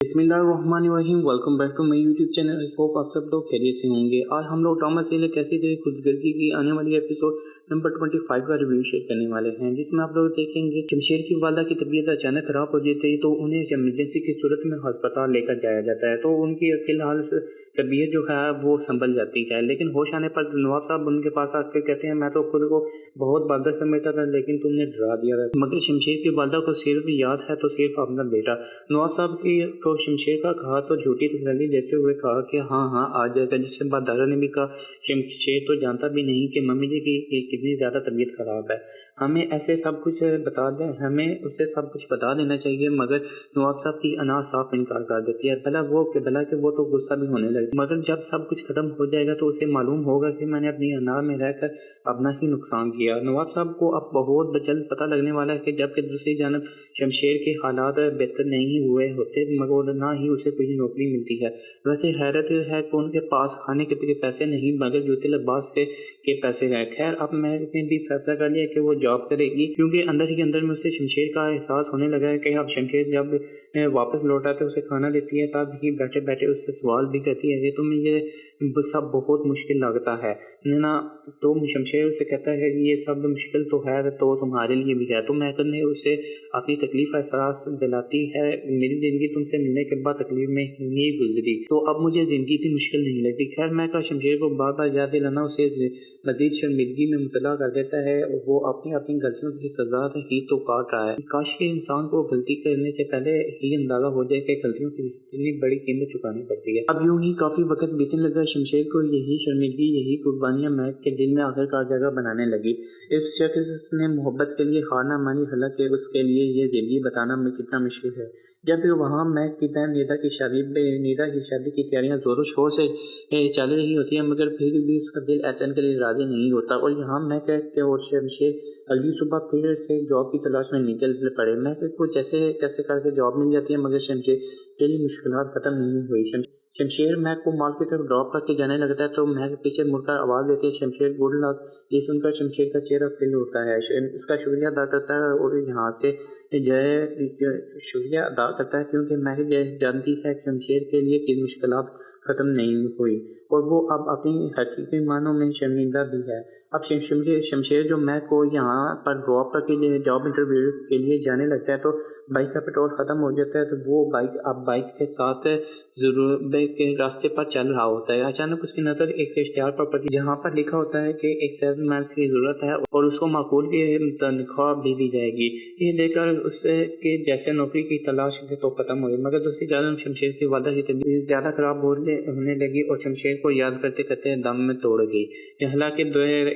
बिस्मिल्लाहिर्रहमानिर्रहीम। Welcome back to my YouTube channel. I hope आप सब लोग खैरियत से होंगे। आज हम लोग ड्रामा सीरियल कैसी तेरी खुदगर्जी की आने वाली एपिसोड नंबर 25 का रिव्यू शेयर करने वाले हैं, जिसमें आप लोग देखेंगे शमशेर की वालदा की तबीयत अचानक खराब हो जाती है तो उन्हें इमरजेंसी की सूरत में अस्पताल लेकर जाया जाता है। तो उनकी फिलहाल तबीयत जो है वो संभल जाती है, लेकिन होश आने पर नवाब साहब उनके पास आकर कहते हैं, मैं तो खुद को बहुत बहादुर समझता था लेकिन तुमने डरा दिया था। मगर शमशेर की वालदा को सिर्फ याद है तो सिर्फ अपना बेटा। नवाब साहब की तो शमशेर का कहा तो झूठी तसल्ली देते हुए कहा कि हाँ हाँ आ जाएगा, जिसके बाद दारा ने भी कहा शमशेर तो जानता भी नहीं कि मम्मी जी की कितनी ज़्यादा तबीयत ख़राब है, हमें ऐसे सब कुछ बता दें, हमें उसे सब कुछ बता देना चाहिए। मगर नवाब साहब की अना साफ इनकार कर देती है। भला कि वो तो गुस्सा भी होने लगती है, मगर जब सब कुछ खत्म हो जाएगा तो उसे मालूम होगा कि मैंने अपनी अना में रहकर अपना ही नुकसान किया। नवाब साहब को अब बहुत जल्द पता लगने वाला है कि जबकि दूसरी जानब शमशेर के हालात बेहतर नहीं हुए होते मगर ना ही उसे कोई नौकरी मिलती है। वैसे हैरत है कि उनके पास खाने के पैसे नहीं मगर जूते लिबास के पैसे हैं। खैर अब मैंने भी फैसला कर लिया कि वो जॉब करेगी, क्योंकि अंदर ही अंदर में उसे शमशेर का एहसास होने लगा है कि अब शमशेर जब वापस लौट आते उसे खाना देती है तब ही बैठे बैठे उससे सवाल भी करती है कि तुम्हें ये सब बहुत मुश्किल लगता है ना। तो शमशेर उसे कहता है कि ये सब मुश्किल तो है तो तुम्हारे लिए भी है। तो महकर ने उसे अपनी तकलीफ का एहसास दिलाती है, मेरी ज़िंदगी तुमसे मिलने के बाद तकलीफ में ही गुजरी तो अब मुझे ज़िंदगी इतनी मुश्किल नहीं लगती। खैर मैं का शमशेर को बार बार याद दिलाना उसे मज़ीद शर्मिंदगी में मुब्तला कर देता है। वो अपनी गलतियों की सज़ा ही तो काट रहा है। काश के इंसान को गलती करने से पहले ही अंदाज़ा हो जाए कि गलतियों की इतनी बड़ी कीमत चुकानी पड़ती है। अब यूं ही काफ़ी वक्त बीतने लगा। शमशेर को यही शर्मिंदगी यही कुर्बानियाँ महक के दिल में आखिरकार जगह बनाने लगी। इस शख्स ने मोहब्बत के लिए हार ना मानी, हालांकि उसके लिए ये ज़िंदगी बताना में कितना मुश्किल है। जब वहाँ महक की बहन नीदा की शादी की तैयारियां जोरों शोर से चल रही होती है, मगर फिर भी उसका दिल एहसन के लिए राजी नहीं होता। और यहाँ महक के और शमशेर अगली सुबह फिर से जॉब की तलाश में निकल पड़े। महक को जैसे कैसे करके जॉब मिल जाती है, मगर शमशेर के लिए मुश्किलात खत्म नहीं हुई। शमशेर महक को मॉल की तरफ ड्रॉप करके जाने लगता है तो महक पीछे मुड़कर आवाज़ देती है, शमशेर गुड लक। ये सुनकर शमशेर का चेहरा खिल उठता है, उसका शुक्रिया अदा करता है और यहाँ से शुक्रिया अदा करता है क्योंकि महक जानती है कि शमशेर के लिए किस मुश्किलात ख़त्म नहीं हुई और वो अब अपनी हकीकी मानों में शर्मिंदा भी है। अब शमशेर जो महक को यहाँ पर ड्रॉप करके जॉब इंटरव्यू के लिए जाने लगता है तो बाइक का पेट्रोल ख़त्म हो जाता है। तो वो बाइक के साथ ज़रूर के रास्ते पर चल रहा होता है। अचानक उसकी नज़र एक इश्तिहार पर पड़ती है जहाँ पर लिखा होता है कि एक सेल्समैन की ज़रूरत है और उसको माकूल की तनख्वाह भी दी जाएगी। ये देखकर उससे कि जैसे नौकरी की तलाश तो ख़त्म हो गई, मगर दूसरी जानब शमशेर की वादा की तबीयत ज़्यादा ख़राब होने लगी और शमशेर को याद करते करते दम में तोड़ गई। हालांकि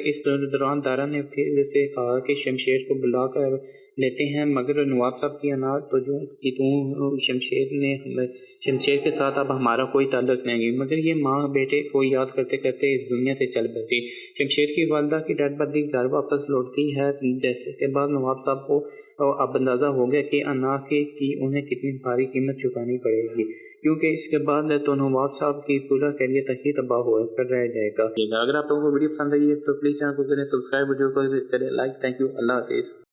इस दौरान दारा ने फिर से कहा कि शमशेर को बुला कर लेते हैं, मगर नवाब साहब की अना तो जो कि तू शमशेर के साथ अब हमारा कोई ताल्लुक नहीं। मगर ये माँ बेटे को याद करते करते इस दुनिया से चल बसी। शमशेर की वालदा की डेड बॉडी घर वापस लौटती है, जैसे के बाद नवाब साहब को अब अंदाज़ा हो गया कि अना की उन्हें कितनी भारी कीमत चुकानी पड़ेगी, क्योंकि इसके बाद तो नवाब साहब की पूरा करियर तक ही तबाह हो कर रह जाएगा। अगर आप लोगों को वीडियो पसंद आई है तो प्लीज़ चैनल को करें सब्सक्राइब, वीडियो को करें लाइक। Thank you. अल्लाह हाफिज़।